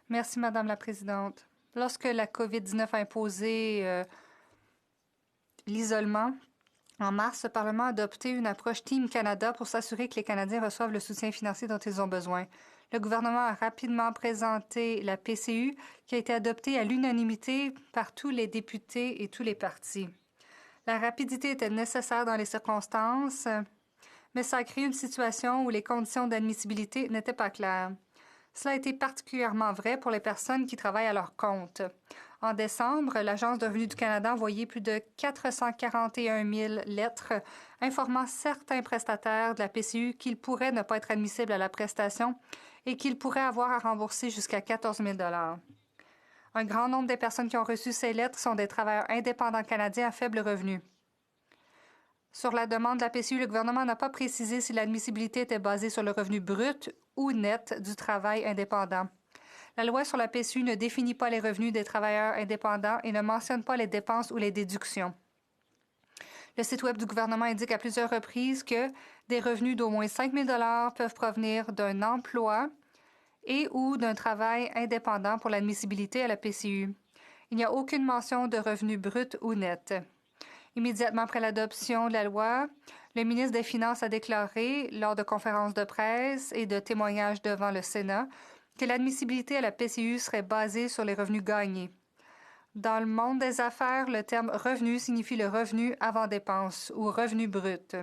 Merci, Madame la Présidente. Lorsque la COVID-19 a imposé l'isolement, en mars, le Parlement a adopté une approche Team Canada pour s'assurer que les Canadiens reçoivent le soutien financier dont ils ont besoin. Le gouvernement a rapidement présenté la PCU qui a été adoptée à l'unanimité par tous les députés et tous les partis. La rapidité était nécessaire dans les circonstances, mais ça a créé une situation où les conditions d'admissibilité n'étaient pas claires. Cela a été particulièrement vrai pour les personnes qui travaillent à leur compte. En décembre, l'Agence de revenus du Canada a envoyé plus de 441 000 lettres informant certains prestataires de la PCU qu'ils pourraient ne pas être admissibles à la prestation et qu'ils pourraient avoir à rembourser jusqu'à 14 000 Un grand nombre des personnes qui ont reçu ces lettres sont des travailleurs indépendants canadiens à faible revenu. Sur la demande de la PCU, le gouvernement n'a pas précisé si l'admissibilité était basée sur le revenu brut ou net du travail indépendant. La loi sur la PCU ne définit pas les revenus des travailleurs indépendants et ne mentionne pas les dépenses ou les déductions. Le site Web du gouvernement indique à plusieurs reprises que des revenus d'au moins 5 000 peuvent provenir d'un emploi et ou d'un travail indépendant pour l'admissibilité à la PCU. Il n'y a aucune mention de revenus bruts ou nets. Immédiatement après l'adoption de la loi, le ministre des Finances a déclaré, lors de conférences de presse et de témoignages devant le Sénat, que l'admissibilité à la PCU serait basée sur les revenus gagnés. Dans le monde des affaires, le terme revenu signifie le revenu avant dépenses ou revenu brut.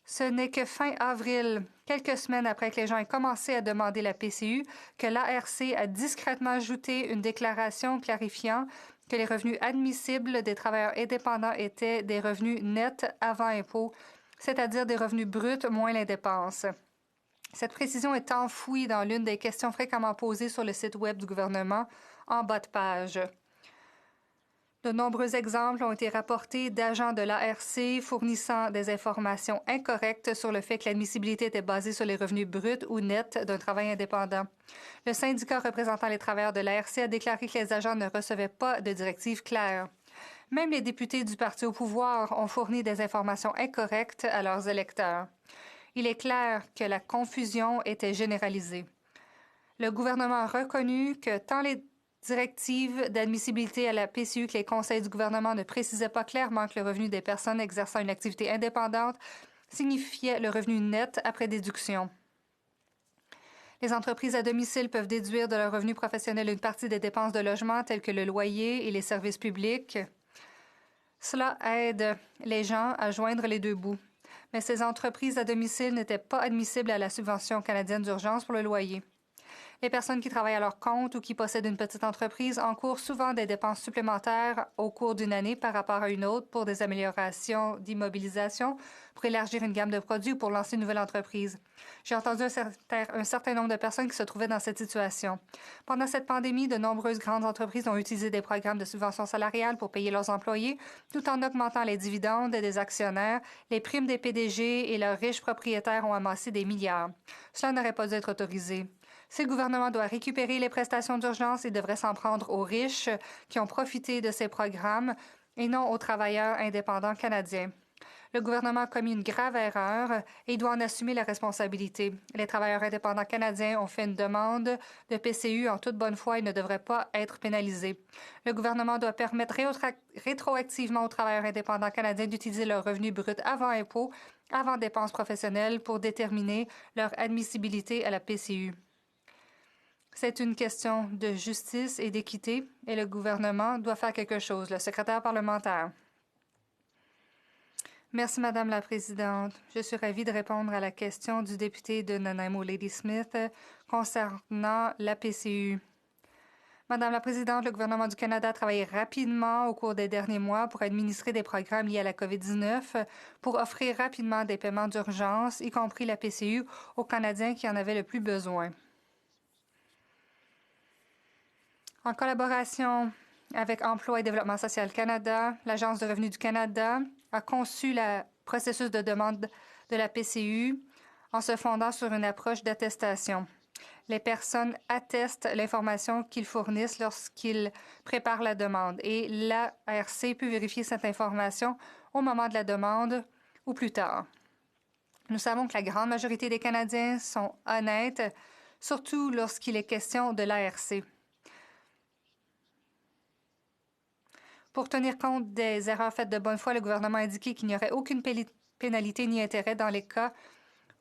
Ce n'est que fin avril, quelques semaines après que les gens aient commencé à demander la PCU, que l'ARC a discrètement ajouté une déclaration clarifiant que les revenus admissibles des travailleurs indépendants étaient des revenus nets avant impôt, c'est-à-dire des revenus bruts moins les dépenses. Cette précision est enfouie dans l'une des questions fréquemment posées sur le site Web du gouvernement, en bas de page. De nombreux exemples ont été rapportés d'agents de l'ARC fournissant des informations incorrectes sur le fait que l'admissibilité était basée sur les revenus bruts ou nets d'un travail indépendant. Le syndicat représentant les travailleurs de l'ARC a déclaré que les agents ne recevaient pas de directives claires. Même les députés du parti au pouvoir ont fourni des informations incorrectes à leurs électeurs. Il est clair que la confusion était généralisée. Le gouvernement a reconnu que tant les directives d'admissibilité à la PCU que les conseils du gouvernement ne précisaient pas clairement que le revenu des personnes exerçant une activité indépendante signifiait le revenu net après déduction. Les entreprises à domicile peuvent déduire de leur revenu professionnel une partie des dépenses de logement telles que le loyer et les services publics. Cela aide les gens à joindre les deux bouts. Mais ces entreprises à domicile n'étaient pas admissibles à la subvention canadienne d'urgence pour le loyer. Les personnes qui travaillent à leur compte ou qui possèdent une petite entreprise encourent souvent des dépenses supplémentaires au cours d'une année par rapport à une autre pour des améliorations d'immobilisation, pour élargir une gamme de produits ou pour lancer une nouvelle entreprise. J'ai entendu un certain nombre de personnes qui se trouvaient dans cette situation. Pendant cette pandémie, de nombreuses grandes entreprises ont utilisé des programmes de subvention salariale pour payer leurs employés, tout en augmentant les dividendes des actionnaires, les primes des PDG et leurs riches propriétaires ont amassé des milliards. Cela n'aurait pas dû être autorisé. Si le gouvernement doit récupérer les prestations d'urgence, il devrait s'en prendre aux riches qui ont profité de ces programmes et non aux travailleurs indépendants canadiens. Le gouvernement a commis une grave erreur et il doit en assumer la responsabilité. Les travailleurs indépendants canadiens ont fait une demande de PCU en toute bonne foi et ne devraient pas être pénalisés. Le gouvernement doit permettre rétroactivement aux travailleurs indépendants canadiens d'utiliser leur revenu brut avant impôt, avant dépenses professionnelles pour déterminer leur admissibilité à la PCU. C'est une question de justice et d'équité et le gouvernement doit faire quelque chose. Le secrétaire parlementaire. Merci, Madame la Présidente. Je suis ravie de répondre à la question du député de Nanaimo Ladysmith concernant la PCU. Madame la Présidente, le gouvernement du Canada a travaillé rapidement au cours des derniers mois pour administrer des programmes liés à la COVID-19 pour offrir rapidement des paiements d'urgence, y compris la PCU, aux Canadiens qui en avaient le plus besoin. En collaboration avec Emploi et Développement social Canada, l'Agence de revenus du Canada a conçu le processus de demande de la PCU en se fondant sur une approche d'attestation. Les personnes attestent l'information qu'ils fournissent lorsqu'ils préparent la demande et l'ARC peut vérifier cette information au moment de la demande ou plus tard. Nous savons que la grande majorité des Canadiens sont honnêtes surtout lorsqu'il est question de l'ARC. Pour tenir compte des erreurs faites de bonne foi, le gouvernement a indiqué qu'il n'y aurait aucune pénalité ni intérêt dans les cas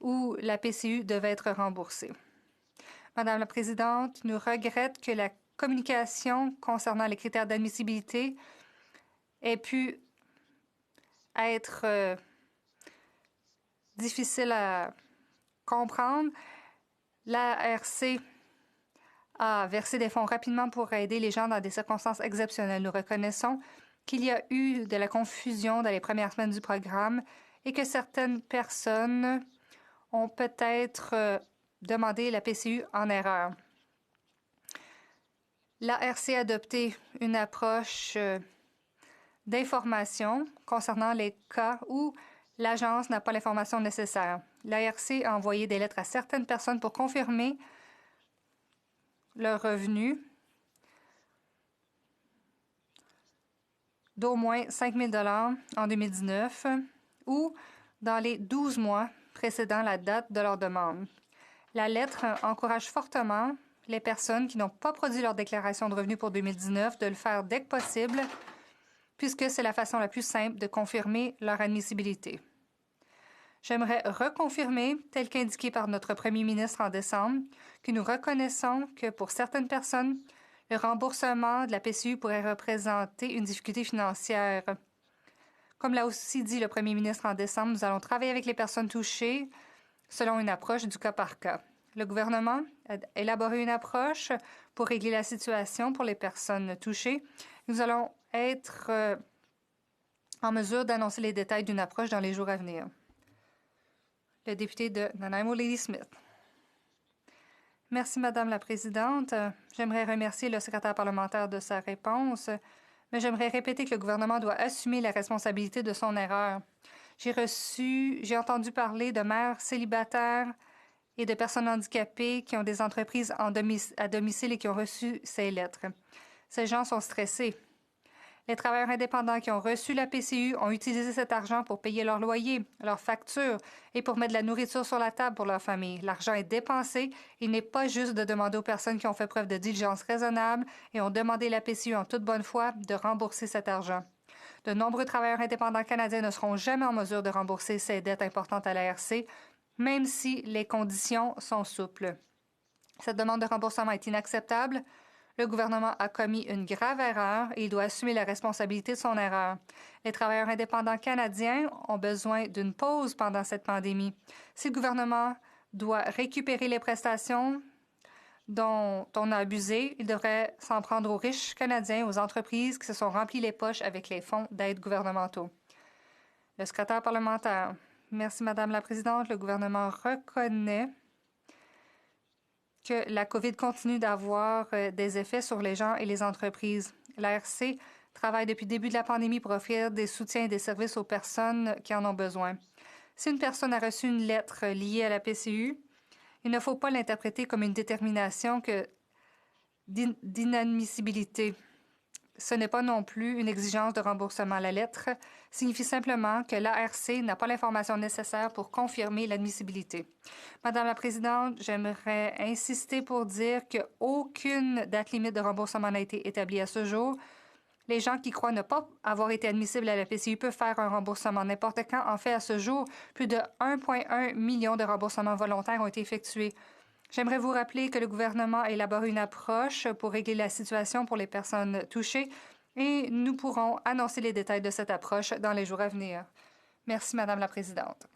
où la PCU devait être remboursée. Madame la Présidente, nous regrettons que la communication concernant les critères d'admissibilité ait pu être difficile à comprendre. L'ARC a versé des fonds rapidement pour aider les gens dans des circonstances exceptionnelles. Nous reconnaissons qu'il y a eu de la confusion dans les premières semaines du programme et que certaines personnes ont peut-être demandé la PCU en erreur. L'ARC a adopté une approche d'information concernant les cas où l'agence n'a pas l'information nécessaire. L'ARC a envoyé des lettres à certaines personnes pour confirmer leurs revenus d'au moins 5 000 $ en 2019 ou dans les 12 mois précédant la date de leur demande. La lettre encourage fortement les personnes qui n'ont pas produit leur déclaration de revenus pour 2019 de le faire dès que possible, puisque c'est la façon la plus simple de confirmer leur admissibilité. J'aimerais reconfirmer, tel qu'indiqué par notre premier ministre en décembre, que nous reconnaissons que pour certaines personnes, le remboursement de la PCU pourrait représenter une difficulté financière. Comme l'a aussi dit le premier ministre en décembre, nous allons travailler avec les personnes touchées selon une approche du cas par cas. Le gouvernement a élaboré une approche pour régler la situation pour les personnes touchées. Nous allons être en mesure d'annoncer les détails d'une approche dans les jours à venir. Le député de Nanaimo, Lady Smith. Merci, Madame la Présidente. J'aimerais remercier le secrétaire parlementaire de sa réponse, mais j'aimerais répéter que le gouvernement doit assumer la responsabilité de son erreur. J'ai entendu parler de mères célibataires et de personnes handicapées qui ont des entreprises à domicile et qui ont reçu ces lettres. Ces gens sont stressés. Les travailleurs indépendants qui ont reçu la PCU ont utilisé cet argent pour payer leur loyer, leurs factures et pour mettre de la nourriture sur la table pour leur famille. L'argent est dépensé. Il n'est pas juste de demander aux personnes qui ont fait preuve de diligence raisonnable et ont demandé la PCU en toute bonne foi de rembourser cet argent. De nombreux travailleurs indépendants canadiens ne seront jamais en mesure de rembourser ces dettes importantes à l'ARC, même si les conditions sont souples. Cette demande de remboursement est inacceptable. Le gouvernement a commis une grave erreur et il doit assumer la responsabilité de son erreur. Les travailleurs indépendants canadiens ont besoin d'une pause pendant cette pandémie. Si le gouvernement doit récupérer les prestations dont on a abusé, il devrait s'en prendre aux riches Canadiens, aux entreprises qui se sont remplies les poches avec les fonds d'aide gouvernementaux. Le secrétaire parlementaire. Merci, Madame la Présidente. Le gouvernement reconnaît que la COVID continue d'avoir des effets sur les gens et les entreprises. L'ARC travaille depuis le début de la pandémie pour offrir des soutiens et des services aux personnes qui en ont besoin. Si une personne a reçu une lettre liée à la PCU, il ne faut pas l'interpréter comme une détermination d'inadmissibilité. Ce n'est pas non plus une exigence de remboursement. La lettre signifie simplement que l'ARC n'a pas l'information nécessaire pour confirmer l'admissibilité. Madame la Présidente, j'aimerais insister pour dire qu'aucune date limite de remboursement n'a été établie à ce jour. Les gens qui croient ne pas avoir été admissibles à la PCU peuvent faire un remboursement n'importe quand. En fait, à ce jour, plus de 1,1 million de remboursements volontaires ont été effectués. J'aimerais vous rappeler que le gouvernement a élaboré une approche pour régler la situation pour les personnes touchées et nous pourrons annoncer les détails de cette approche dans les jours à venir. Merci, Madame la Présidente.